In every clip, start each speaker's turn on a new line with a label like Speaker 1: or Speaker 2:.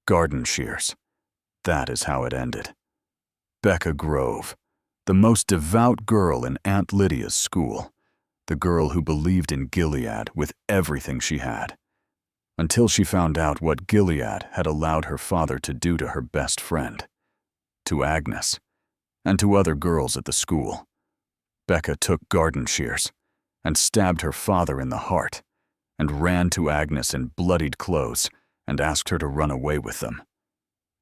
Speaker 1: Garden shears. That is how it ended. Becca Grove, the most devout girl in Aunt Lydia's school, the girl who believed in Gilead with everything she had, until she found out what Gilead had allowed her father to do to her best friend, to Agnes, and to other girls at the school. Becca took garden shears and stabbed her father in the heart and ran to Agnes in bloodied clothes and asked her to run away with them.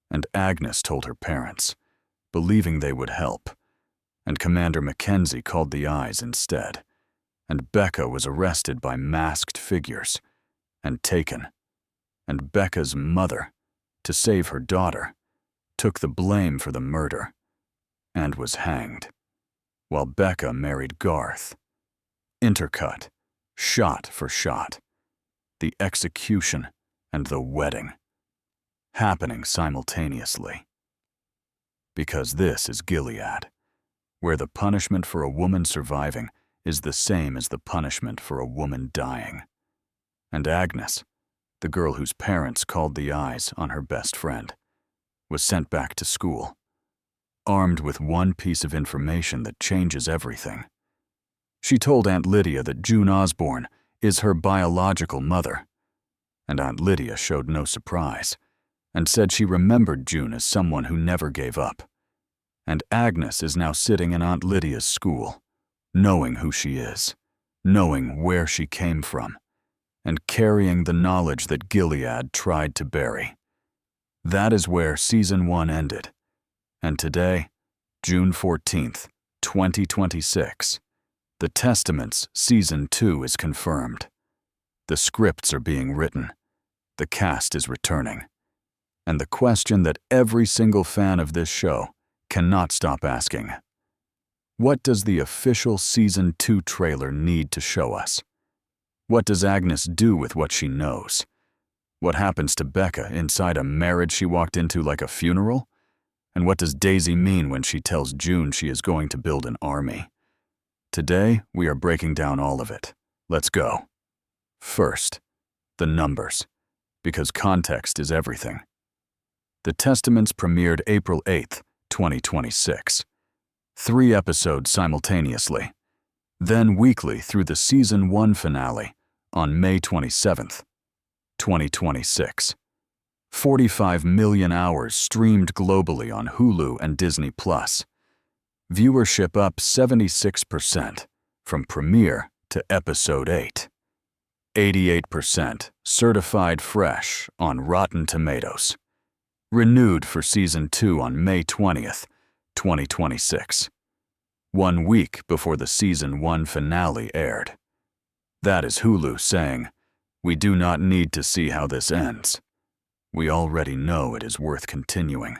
Speaker 1: And Agnes told her parents, believing they would help, and Commander Mackenzie called the eyes instead, and Becca was arrested by masked figures and taken, and Becca's mother, to save her daughter, took the blame for the murder and was hanged, while Becca married Garth. Intercut, shot for shot, the execution and the wedding, happening simultaneously. Because this is Gilead, where the punishment for a woman surviving is the same as the punishment for a woman dying. And Agnes, the girl whose parents called the eyes on her best friend, was sent back to school, armed with one piece of information that changes everything. She told Aunt Lydia that June Osborne is her biological mother, and Aunt Lydia showed no surprise and said she remembered June as someone who never gave up. And Agnes is now sitting in Aunt Lydia's school, knowing who she is, knowing where she came from, and carrying the knowledge that Gilead tried to bury. That is where Season 1 ended. And today, June 14th, 2026, The Testament's Season 2 is confirmed. The scripts are being written. The cast is returning. And the question that every single fan of this show cannot stop asking: what does the official Season 2 trailer need to show us? What does Agnes do with what she knows? What happens to Becca inside a marriage she walked into like a funeral? And what does Daisy mean when she tells June she is going to build an army? Today, we are breaking down all of it. Let's go. First, the numbers, because context is everything. The Testaments premiered April 8th, 2026. 3 episodes simultaneously, then weekly through the Season 1 finale on May 27th, 2026. 45 million hours streamed globally on Hulu and Disney+. Viewership up 76% from premiere to episode 8. 88% certified fresh on Rotten Tomatoes. Renewed for Season 2 on May 20th, 2026. 1 week before the Season 1 finale aired. That is Hulu saying, "We do not need to see how this ends. We already know it is worth continuing."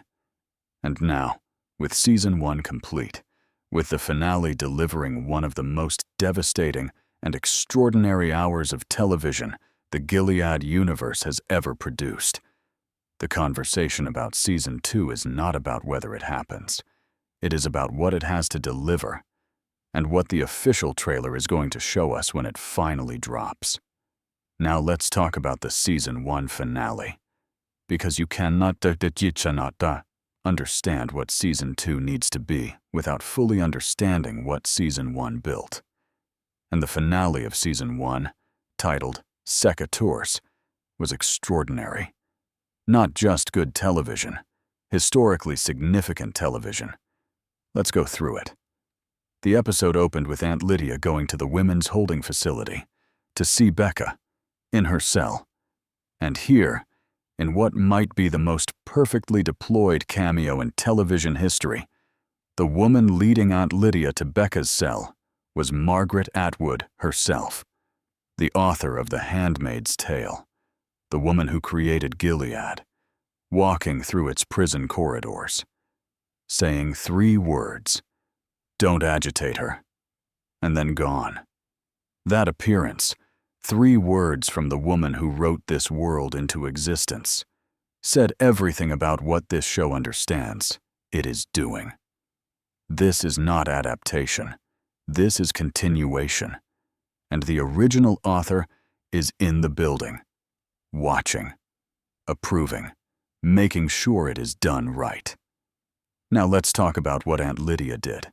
Speaker 1: And now, with Season 1 complete, with the finale delivering one of the most devastating and extraordinary hours of television the Gilead universe has ever produced, the conversation about Season 2 is not about whether it happens. It is about what it has to deliver, and what the official trailer is going to show us when it finally drops. Now let's talk about the Season 1 finale, because you cannot understand what Season 2 needs to be without fully understanding what Season 1 built. And the finale of Season 1, titled Secateurs, was extraordinary. Not just good television, historically significant television. Let's go through it. The episode opened with Aunt Lydia going to the women's holding facility to see Becca in her cell. And here, in what might be the most perfectly deployed cameo in television history, the woman leading Aunt Lydia to Becca's cell was Margaret Atwood herself, the author of The Handmaid's Tale, the woman who created Gilead, walking through its prison corridors, saying 3 words: "Don't agitate her," and then gone. That appearance, 3 words from the woman who wrote this world into existence, said everything about what this show understands it is doing. This is not adaptation. This is continuation. And the original author is in the building, watching, approving, making sure it is done right. Now let's talk about what Aunt Lydia did,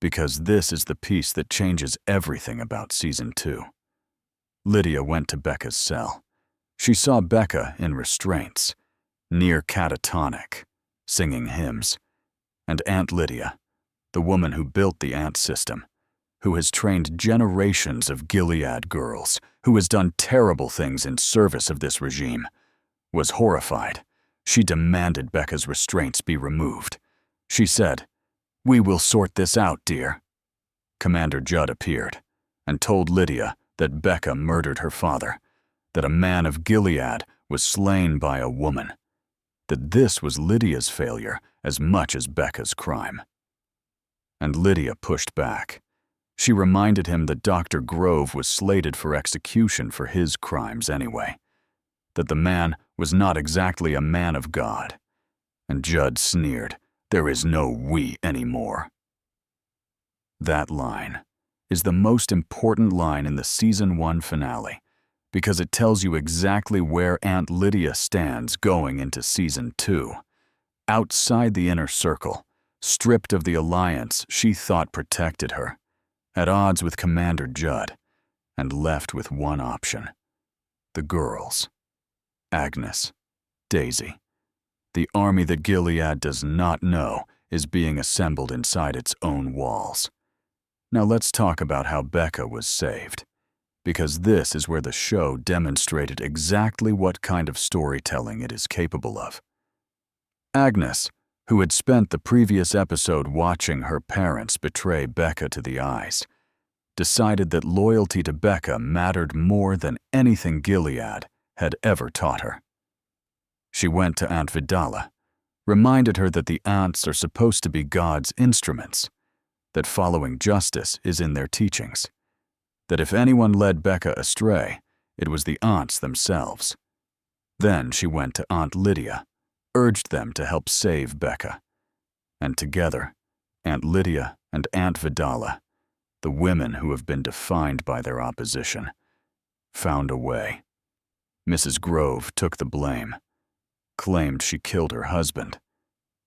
Speaker 1: because this is the piece that changes everything about Season 2. Lydia went to Becca's cell. She saw Becca in restraints, near catatonic, singing hymns, and Aunt Lydia, the woman who built the ant system, who has trained generations of Gilead girls, who has done terrible things in service of this regime, was horrified. She demanded Becca's restraints be removed. She said, "We will sort this out, dear." Commander Judd appeared and told Lydia that Becca murdered her father, that a man of Gilead was slain by a woman, that this was Lydia's failure as much as Becca's crime. And Lydia pushed back. She reminded him that Dr. Grove was slated for execution for his crimes anyway, that the man was not exactly a man of God. And Judd sneered, "There is no we anymore." That line is the most important line in the Season 1 finale, because it tells you exactly where Aunt Lydia stands going into Season 2. Outside the inner circle, stripped of the alliance she thought protected her, at odds with Commander Judd, and left with one option: the girls. Agnes, Daisy. The army that Gilead does not know is being assembled inside its own walls. Now let's talk about how Becca was saved, because this is where the show demonstrated exactly what kind of storytelling it is capable of. Agnes, who had spent the previous episode watching her parents betray Becca to the eyes, decided that loyalty to Becca mattered more than anything Gilead had ever taught her. She went to Aunt Vidala, reminded her that the aunts are supposed to be God's instruments, that following justice is in their teachings, that if anyone led Becca astray, it was the aunts themselves. Then she went to Aunt Lydia, urged them to help save Becca. And together, Aunt Lydia and Aunt Vidala, the women who have been defined by their opposition, found a way. Mrs. Grove took the blame, claimed she killed her husband,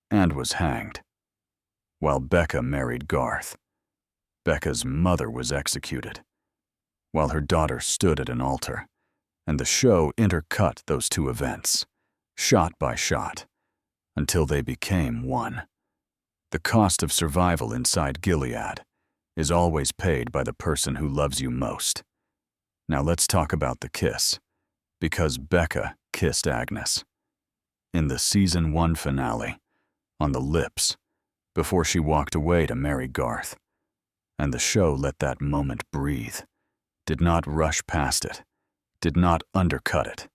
Speaker 1: and was hanged, while Becca married Garth. Becca's mother was executed, while her daughter stood at an altar, and the show intercut those two events, shot by shot, until they became one. The cost of survival inside Gilead is always paid by the person who loves you most. Now let's talk about the kiss, because Becca kissed Agnes. In the Season 1 finale, on the lips, before she walked away to marry Garth. And the show let that moment breathe, did not rush past it, did not undercut it,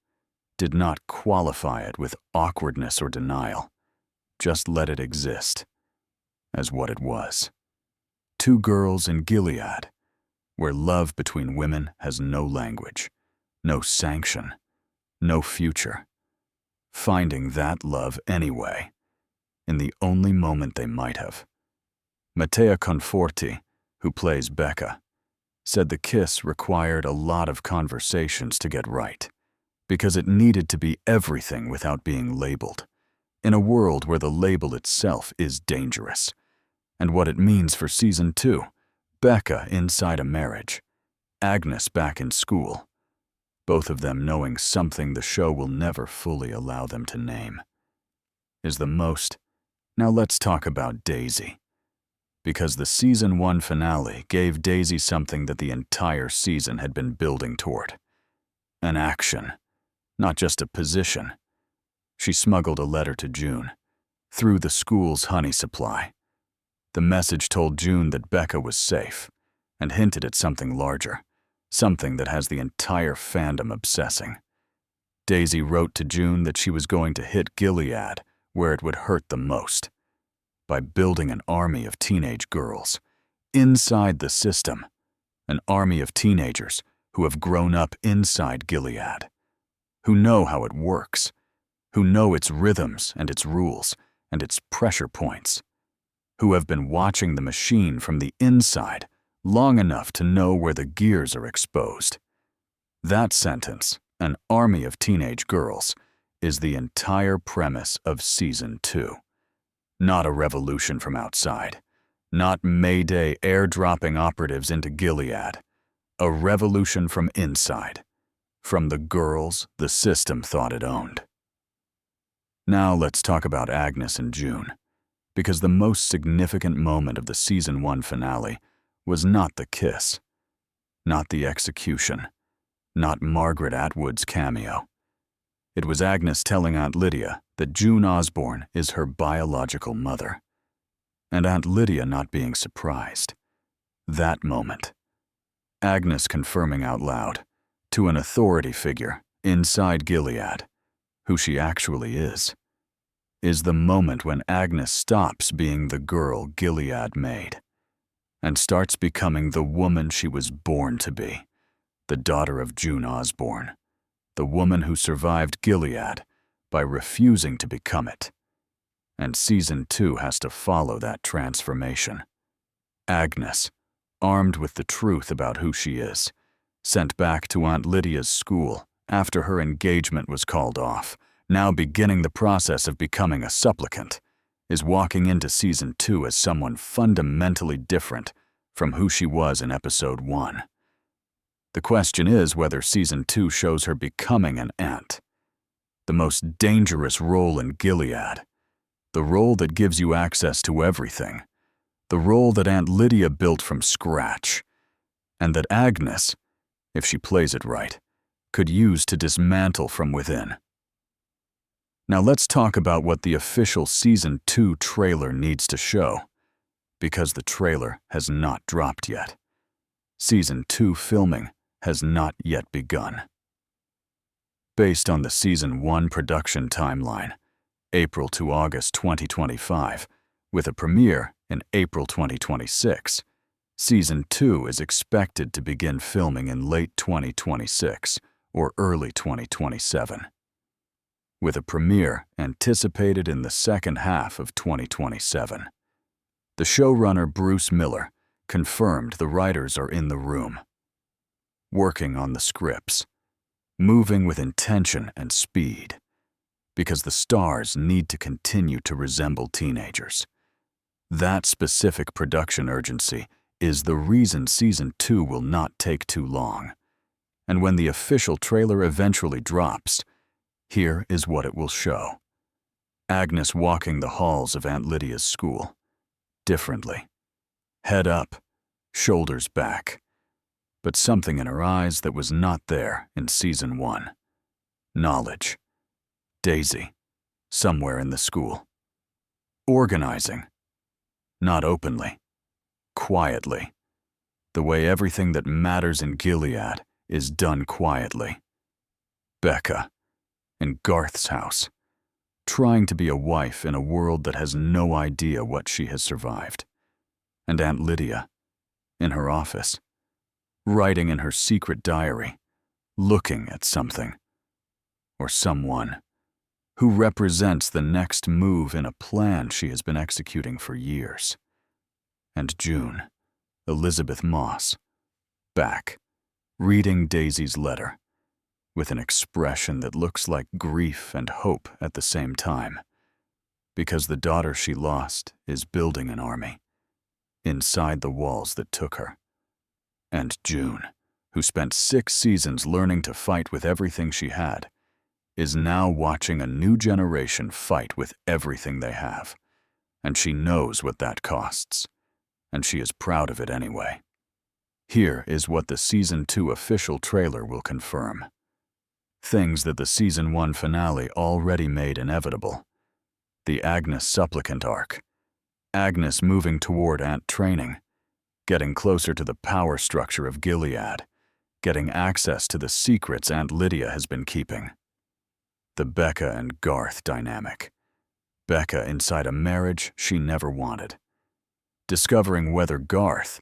Speaker 1: did not qualify it with awkwardness or denial, just let it exist as what it was. Two girls in Gilead, where love between women has no language, no sanction, no future, finding that love anyway, in the only moment they might have. Matea Conforti, who plays Becca, said the kiss required a lot of conversations to get right, because it needed to be everything without being labeled, in a world where the label itself is dangerous, and what it means for Season 2, Becca inside a marriage, Agnes back in school, both of them knowing something the show will never fully allow them to name. Is the most. Now let's talk about Daisy, because the Season 1 finale gave Daisy something that the entire season had been building toward. An action, not just a position. She smuggled a letter to June, through the school's honey supply. The message told June that Becca was safe, and hinted at something larger, something that has the entire fandom obsessing. Daisy wrote to June that she was going to hit Gilead where it would hurt the most, by building an army of teenage girls, inside the system, an army of teenagers who have grown up inside Gilead, who know how it works, who know its rhythms and its rules and its pressure points, who have been watching the machine from the inside long enough to know where the gears are exposed. That sentence, an army of teenage girls, is the entire premise of Season 2. Not a revolution from outside. Not Mayday airdropping operatives into Gilead. A revolution from inside. From the girls the system thought it owned. Now let's talk about Agnes and June, because the most significant moment of the Season 1 finale was not the kiss, not the execution, not Margaret Atwood's cameo. It was Agnes telling Aunt Lydia that June Osborne is her biological mother, and Aunt Lydia not being surprised. That moment, Agnes confirming out loud, to an authority figure inside Gilead, who she actually is the moment when Agnes stops being the girl Gilead made and starts becoming the woman she was born to be, the daughter of June Osborne, the woman who survived Gilead by refusing to become it. And Season 2 has to follow that transformation. Agnes, armed with the truth about who she is, sent back to Aunt Lydia's school after her engagement was called off, now beginning the process of becoming a supplicant, is walking into Season 2 as someone fundamentally different from who she was in Episode 1. The question is whether Season 2 shows her becoming an aunt. The most dangerous role in Gilead. The role that gives you access to everything. The role that Aunt Lydia built from scratch. And that Agnes, if she plays it right, could use to dismantle from within. Now let's talk about what the official Season 2 trailer needs to show, because the trailer has not dropped yet. Season 2 filming has not yet begun. Based on the Season 1 production timeline, April to August 2025, with a premiere in April 2026, Season 2 is expected to begin filming in late 2026 or early 2027. With a premiere anticipated in the second half of 2027. The showrunner Bruce Miller confirmed the writers are in the room, working on the scripts, moving with intention and speed, because the stars need to continue to resemble teenagers. That specific production urgency is the reason Season 2 will not take too long. And when the official trailer eventually drops, here is what it will show. Agnes walking the halls of Aunt Lydia's school, differently. Head up, shoulders back. But something in her eyes that was not there in Season 1. Knowledge. Daisy, somewhere in the school. Organizing. Not openly. Quietly. The way everything that matters in Gilead is done quietly. Becca, in Garth's house, trying to be a wife in a world that has no idea what she has survived. And Aunt Lydia, in her office, writing in her secret diary, looking at something, or someone, who represents the next move in a plan she has been executing for years. And June, Elizabeth Moss, back, reading Daisy's letter, with an expression that looks like grief and hope at the same time, because the daughter she lost is building an army, inside the walls that took her. And June, who spent 6 seasons learning to fight with everything she had, is now watching a new generation fight with everything they have, and she knows what that costs, and she is proud of it anyway. Here is what the Season 2 official trailer will confirm. Things that the Season 1 finale already made inevitable. The Agnes supplicant arc. Agnes moving toward Aunt training, getting closer to the power structure of Gilead, getting access to the secrets Aunt Lydia has been keeping. The Becca and Garth dynamic. Becca inside a marriage she never wanted. Discovering whether Garth,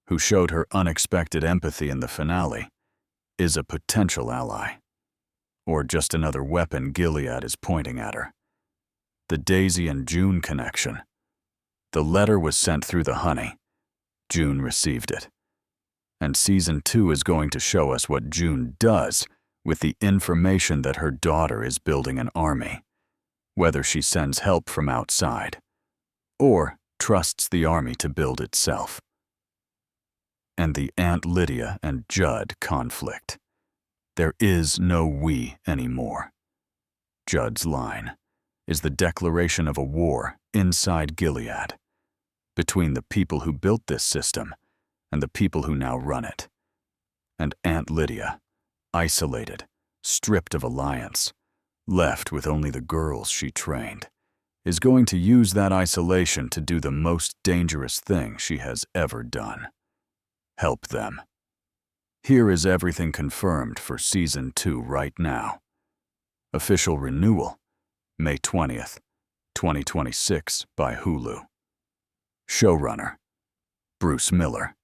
Speaker 1: who showed her unexpected empathy in the finale, is a potential ally, or just another weapon Gilead is pointing at her. The Daisy and June connection. The letter was sent through the honey. June received it. And Season 2 is going to show us what June does with the information that her daughter is building an army, whether she sends help from outside or trusts the army to build itself. And the Aunt Lydia and Judd conflict. There is no we anymore. Judd's line is the declaration of a war inside Gilead, between the people who built this system and the people who now run it. And Aunt Lydia, isolated, stripped of alliance, left with only the girls she trained, is going to use that isolation to do the most dangerous thing she has ever done. Help them. Here is everything confirmed for Season 2 right now. Official renewal, May 20th, 2026 by Hulu. Showrunner, Bruce Miller.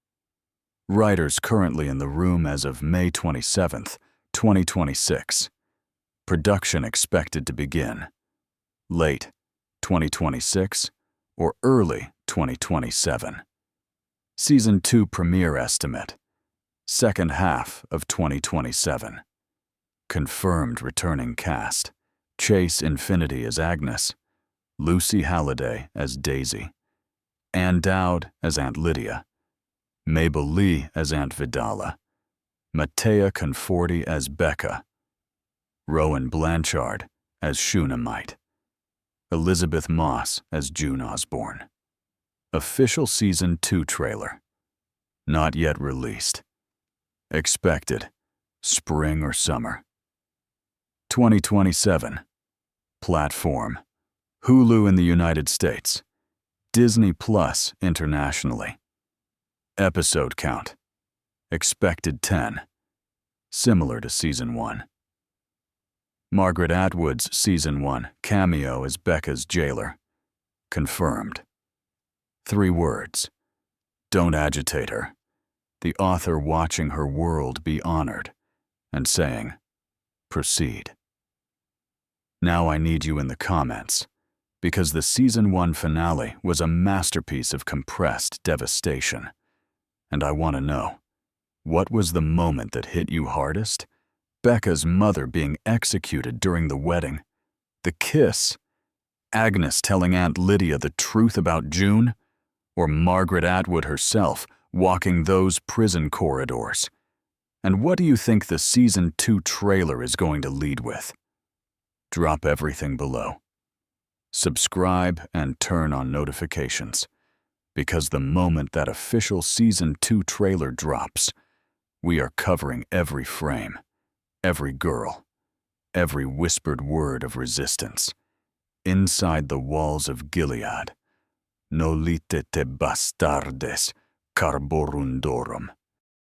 Speaker 1: Writers currently in the room as of May 27th, 2026. Production expected to begin late 2026 or early 2027. Season 2 premiere estimate, second half of 2027. Confirmed returning cast: Chase Infinity as Agnes, Lucy Halliday as Daisy, Ann Dowd as Aunt Lydia, Mabel Lee as Aunt Vidala, Matea Conforti as Becca, Rowan Blanchard as Shunammite, Elizabeth Moss as June Osborne. Official Season 2 trailer. Not yet released. Expected spring or summer. 2027. Platform: Hulu in the United States, Disney Plus internationally. Episode count: expected 10, similar to Season 1. Margaret Atwood's Season 1 cameo as Becca's jailer. Confirmed. 3 words: don't agitate her. The author watching her world be honored and saying, proceed. Now I need you in the comments, because the Season 1 finale was a masterpiece of compressed devastation. And I want to know, what was the moment that hit you hardest? Becca's mother being executed during the wedding, the kiss, Agnes telling Aunt Lydia the truth about June, or Margaret Atwood herself walking those prison corridors? And what do you think the Season 2 trailer is going to lead with? Drop everything below. Subscribe and turn on notifications, because the moment that official Season 2 trailer drops, we are covering every frame, every girl, every whispered word of resistance, inside the walls of Gilead. Nolite te bastardes carborundorum.